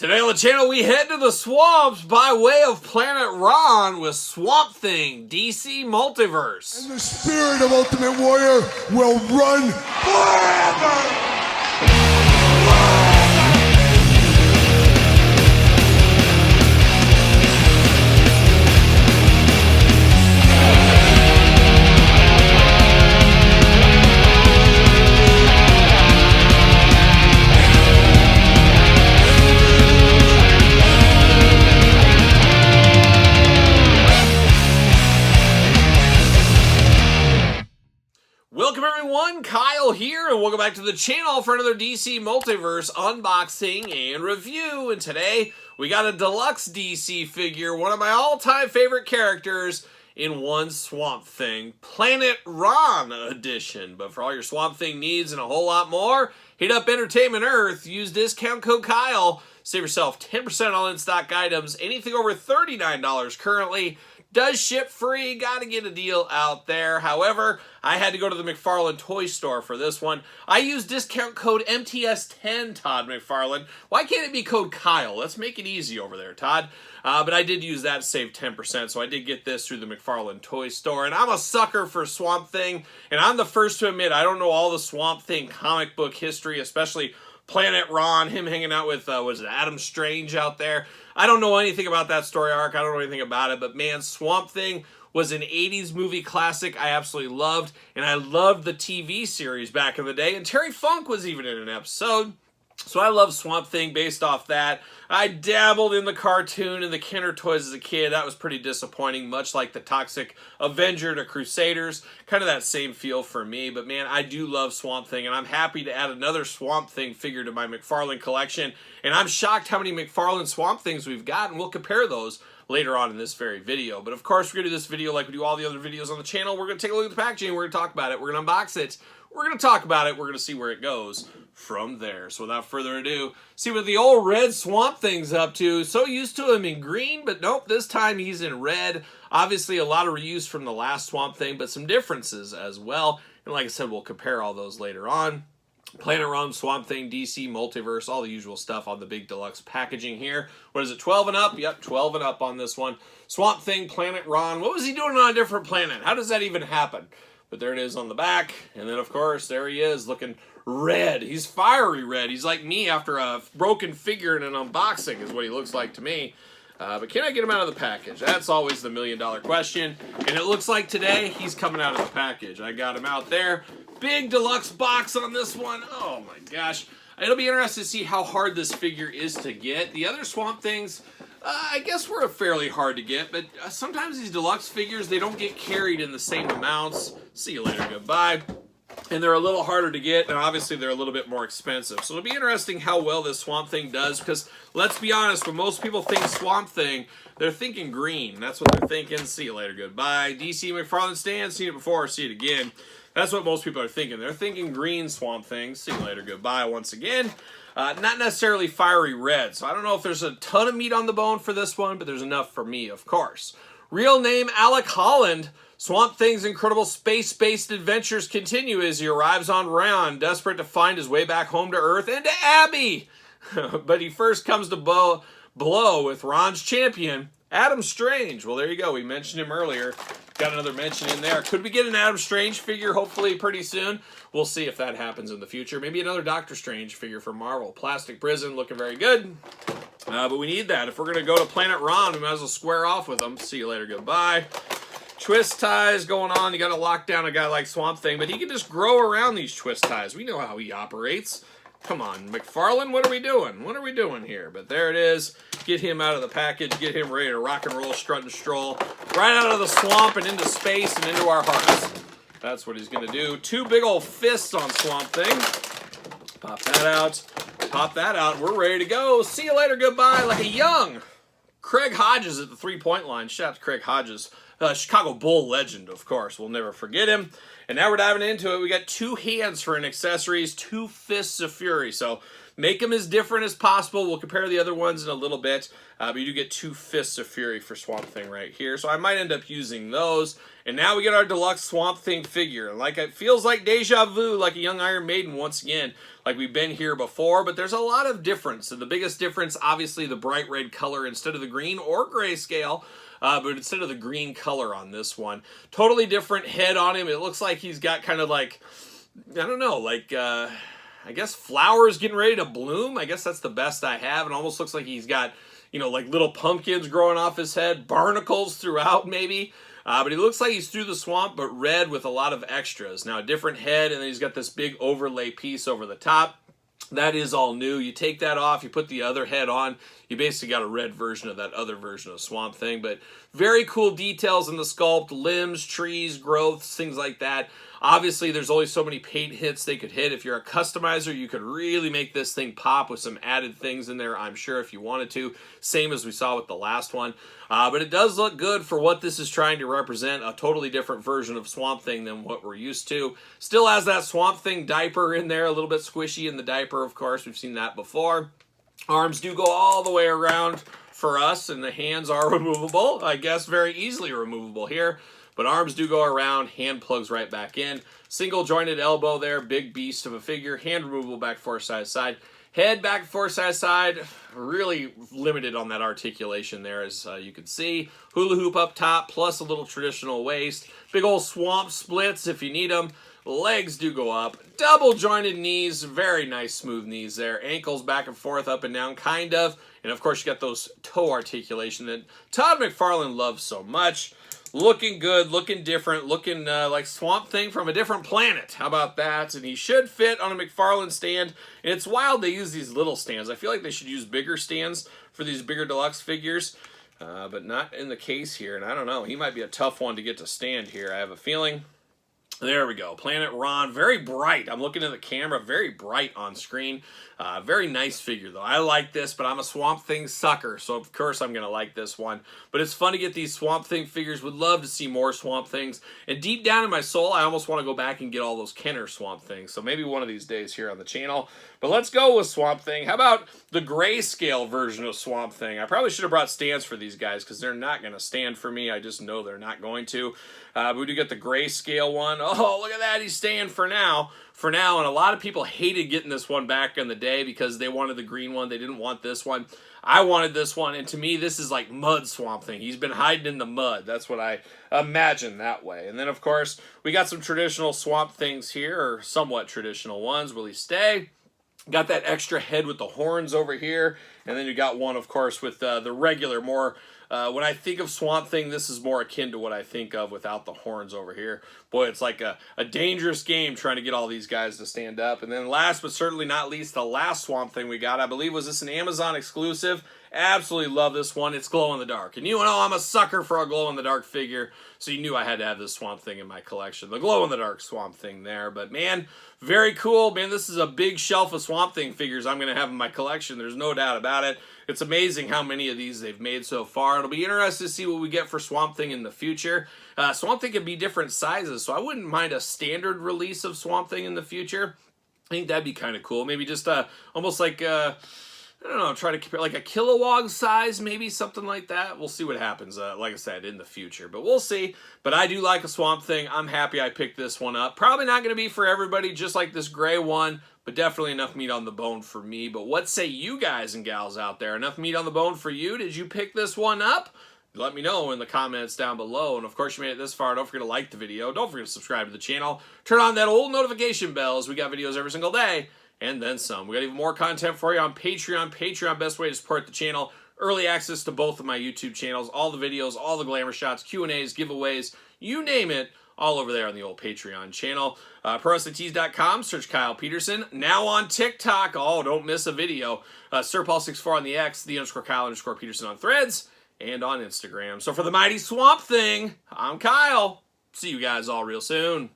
Today on the channel, we head to the swamps by way of Planet Ron with Swamp Thing, DC Multiverse. And the spirit of Ultimate Warrior will run forever! Welcome everyone, Kyle here, and welcome back to the channel for another DC Multiverse unboxing and review. And today, we got a deluxe DC figure, one of my all-time favorite characters in one Swamp Thing, Planet Ron edition. But for all your Swamp Thing needs and a whole lot more, hit up Entertainment Earth, use discount code Kyle, save yourself 10% on in-stock items, anything over $39 currently. Does ship free, gotta get a deal out there. However, I had to go to the McFarlane toy store for this one. I used discount code MTS10, Todd McFarlane. Why can't it be code Kyle? Let's make it easy over there, Todd. But I did use that to save 10%, so I did get this through the McFarlane toy store. And I'm a sucker for Swamp Thing, and I'm the first to admit I don't know all the Swamp Thing comic book history, especially Planet Ron, him hanging out with, was it Adam Strange out there? I don't know anything about that story arc. I don't know anything about it. But man, Swamp Thing was an 80s movie classic I absolutely loved. And I loved the TV series back in the day. And Terry Funk was even in an episode. So I love Swamp Thing based off that. I dabbled in the cartoon and the Kenner toys as a kid. That was pretty disappointing, much like the Toxic Avenger to Crusaders. Kind of that same feel for me. But man, I do love Swamp Thing, and I'm happy to add another Swamp Thing figure to my McFarlane collection. And I'm shocked how many McFarlane Swamp Things we've got, and we'll compare those later on in this very video. But of course, we're going to do this video like we do all the other videos on the channel. We're going to take a look at the packaging, we're going to talk about it, we're going to unbox it, we're going to talk about it, we're going to see where it goes from there. So without further ado, see what the old red Swamp Thing's up to. So used to him in green, but nope, this time he's in red. Obviously a lot of reuse from the last Swamp Thing, but some differences as well. And like I said, we'll compare all those later on. Planet Ron, Swamp Thing, DC Multiverse, all the usual stuff on the big deluxe packaging here. What is it, 12 and up? Yep, 12 and up on this one. Swamp Thing, Planet Ron. What was he doing on a different planet? How does that even happen? But there it is on the back. And then, of course, there he is looking red. He's fiery red. He's like me after a broken figure in an unboxing is what he looks like to me. But can I get him out of the package? That's always the million-dollar question. And it looks like today he's coming out of the package. I got him out there. Big deluxe box on this one. Oh my gosh. It'll be interesting to see how hard this figure is to get. The other Swamp Things, I guess were fairly hard to get, but sometimes these deluxe figures, they don't get carried in the same amounts. See you later, goodbye. And they're a little harder to get, and obviously they're a little bit more expensive. So it'll be interesting how well this Swamp Thing does, because let's be honest, when most people think Swamp Thing, they're thinking green. That's what they're thinking. See you later, goodbye. DC McFarlane Stan, seen it before, see it again. That's what most people are thinking. They're thinking green Swamp Thing. See you later, goodbye once again. Not necessarily fiery red, so I don't know if there's a ton of meat on the bone for this one, but there's enough for me, of course. Real name, Alec Holland. Swamp Thing's incredible space-based adventures continue as he arrives on Ron, desperate to find his way back home to Earth and to Abby. But he first comes to blow with Ron's champion, Adam Strange. Well, there you go. We mentioned him earlier. Got another mention in there. Could we get an Adam Strange figure hopefully pretty soon? We'll see if that happens in the future. Maybe another Doctor Strange figure from Marvel. Plastic Prison looking very good. But we need that. If we're going to go to Planet Ron, we might as well square off with them. See you later. Goodbye. Twist ties going on. You got to lock down a guy like Swamp Thing, but he can just grow around these twist ties. We know how he operates. Come on, McFarlane, what are we doing? What are we doing here? But there it is. Get him out of the package. Get him ready to rock and roll, strut and stroll. Right out of the swamp and into space and into our hearts. That's what he's going to do. Two big old fists on Swamp Thing. Pop that out. Pop that out. We're ready to go. See you later. Goodbye. Like a young Craig Hodges at the three-point line. Shout out to Craig Hodges. Chicago Bull legend, of course. We'll never forget him. And now we're diving into it. We got two hands for an accessories, two fists of fury. So make them as different as possible. We'll compare the other ones in a little bit, but you do get 2 Fists of Fury for Swamp Thing right here, so I might end up using those. And now we get our deluxe Swamp Thing figure, and like it feels like deja vu, like a young Iron Maiden once again, like we've been here before, but there's a lot of difference. And the biggest difference, obviously, the bright red color instead of the green or grayscale. But instead of the green color on this one, totally different head on him. It looks like he's got kind of like, I don't know, like, I guess flowers getting ready to bloom. I guess that's the best I have. It almost looks like he's got, you know, like little pumpkins growing off his head, barnacles throughout maybe. But he looks like he's through the swamp, but red with a lot of extras. Now, a different head, and then he's got this big overlay piece over the top. That is all new. You take that off, you put the other head on, you basically got a red version of that other version of Swamp Thing. But very cool details in the sculpt, limbs, trees, growths, things like that. Obviously, there's only so many paint hits they could hit. If you're a customizer, you could really make this thing pop with some added things in there, I'm sure, if you wanted to. Same as we saw with the last one. But it does look good for what this is trying to represent, a totally different version of Swamp Thing than what we're used to. Still has that Swamp Thing diaper in there, a little bit squishy in the diaper, of course. We've seen that before. Arms do go all the way around for us, and the hands are removable. I guess very easily removable here. But arms do go around, hand plugs right back in. Single jointed elbow there, big beast of a figure. Hand removable back forth side to side. Head back forth side to side. Really limited on that articulation there, as you can see. Hula hoop up top, plus a little traditional waist. Big old swamp splits if you need them. Legs do go up. Double jointed knees. Very nice smooth knees there. Ankles back and forth, up and down, kind of. And of course you got those toe articulation that Todd McFarlane loves so much. Looking good, looking different, looking like Swamp Thing from a different planet. How about that? And he should fit on a McFarlane stand. And it's wild they use these little stands. I feel like they should use bigger stands for these bigger deluxe figures. But not in the case here. And I don't know. He might be a tough one to get to stand here, I have a feeling. There we go. Planet Ron. Very bright. I'm looking at the camera. Very bright on screen. Very nice figure, though. I like this, but I'm a Swamp Thing sucker, so of course I'm going to like this one. But it's fun to get these Swamp Thing figures. Would love to see more Swamp Things. And deep down in my soul, I almost want to go back and get all those Kenner Swamp Things. So maybe one of these days here on the channel. But let's go with Swamp Thing. How about the grayscale version of Swamp Thing? I probably should have brought stands for these guys because they're not going to stand for me. I just know they're not going to. But we do get the grayscale one. Oh, look at that. He's staying for now. And a lot of people hated getting this one back in the day because they wanted the green one. They didn't want this one. I wanted this one, and to me, this is like mud Swamp Thing. He's been hiding in the mud. That's what I imagine that way. And then, of course, we got some traditional Swamp Things here, or somewhat traditional ones. Will he stay? Got that extra head with the horns over here. And then you got one, of course, with the regular, more... when I think of Swamp Thing, this is more akin to what I think of without the horns over here. Boy, it's like a dangerous game trying to get all these guys to stand up. And then last but certainly not least, the last Swamp Thing we got, I believe, was this an Amazon exclusive? Absolutely love this one. It's glow-in-the-dark. And you know I'm a sucker for a glow-in-the-dark figure, so you knew I had to have this Swamp Thing in my collection. The glow-in-the-dark Swamp Thing there. But man, very cool. Man, this is a big shelf of Swamp Thing figures I'm going to have in my collection. There's no doubt about it. It's amazing how many of these they've made so far. It'll be interesting to see what we get for Swamp Thing in the future. Swamp Thing can be different sizes, so I wouldn't mind a standard release of Swamp Thing in the future. I think that'd be kind of cool. Maybe just almost like... I don't know, try to compare like a Kilowog size, maybe something like that. We'll see what happens, like I said, in the future. But we'll see. But I do like a Swamp Thing. I'm happy I picked this one up. Probably not going to be for everybody, just like this gray one, but definitely enough meat on the bone for me. But what say you guys and gals out there? Enough meat on the bone for you? Did you pick this one up? Let me know in the comments down below. And of course, you made it this far. Don't forget to like the video. Don't forget to subscribe to the channel. Turn on that old notification bell, as we got videos every single day. And then some. We got even more content for you on Patreon. Patreon, best way to support the channel. Early access to both of my YouTube channels. All the videos, all the glamour shots, Q&As, giveaways, you name it, all over there on the old Patreon channel. ProWrestlingTees.com, search Kyle Peterson. Now on TikTok. Oh, don't miss a video. SirPaul64 on the X, _Kyle_Peterson on Threads, and on Instagram. So for the mighty Swamp Thing, I'm Kyle. See you guys all real soon.